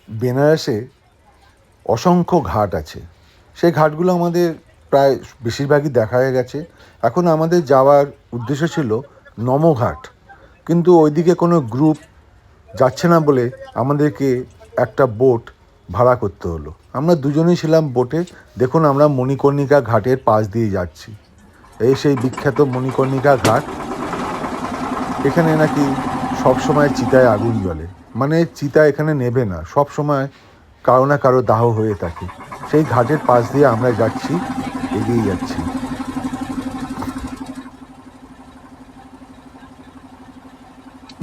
বেনারসে অসংখ্য ঘাট আছে। সেই ঘাটগুলো আমাদের প্রায় বেশিরভাগই দেখা হয়ে গেছে। এখন আমাদের যাওয়ার উদ্দেশ্য ছিল নমঘাট, কিন্তু ওইদিকে কোনো গ্রুপ যাচ্ছে না বলে আমাদেরকে একটা বোট ভাড়া করতে হলো। আমরা দুজনেই ছিলাম বোটে। দেখুন, আমরা মণিকর্ণিকা ঘাটের পাশ দিয়ে যাচ্ছি। এই সেই বিখ্যাত মণিকর্ণিকা ঘাট। এখানে নাকি সব সময় চিতায় আগুন জ্বলে, মানে চিতা এখানে নেবে না, সব সময় কারো না কারো দাহ হয়ে থাকে। সেই ঘাটের পাশ দিয়ে আমরা যাচ্ছি, এগিয়ে যাচ্ছি।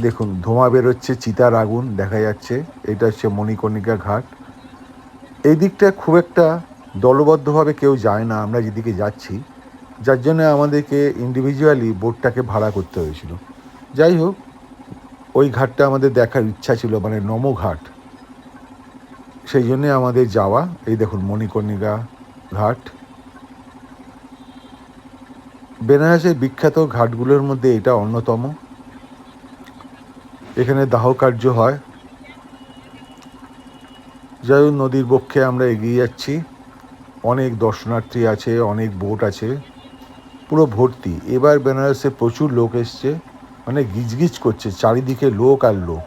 দেখুন, ধোঁয়া বেরোচ্ছে, চিতার আগুন দেখা যাচ্ছে। এটা হচ্ছে মণিকর্ণিকা ঘাট। এই দিকটা খুব একটা দলবদ্ধভাবে কেউ যায় না আমরা যেদিকে যাচ্ছি, যার জন্য আমাদেরকে ইন্ডিভিজুয়ালি বোটটাকে ভাড়া করতে হয়েছিল। যাই হোক, ওই ঘাটটা আমাদের দেখার ইচ্ছা ছিল, মানে নমঘাট, সেই জন্যে আমাদের যাওয়া। এই দেখুন মণিকর্ণিকা ঘাট। বেনারসের বিখ্যাত ঘাটগুলোর মধ্যে এটা অন্যতম। এখানে দাহ কার্য হয়। যাই হোক, নদীর বক্ষে আমরা এগিয়ে যাচ্ছি। অনেক দর্শনার্থী আছে, অনেক বোট আছে, পুরো ভর্তি। এবার বেনারসে প্রচুর লোক এসছে, মানে গিজগিজ করছে, চারিদিকে লোক আর লোক।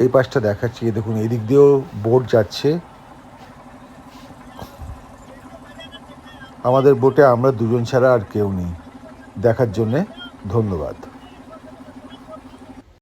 এই পাশটা দেখাচ্ছি, দেখুন এদিক দিয়েও বোট যাচ্ছে। আমাদের বোটে আমরা দুজন ছাড়া আর কেউ নেই। দেখার জন্যে ধন্যবাদ।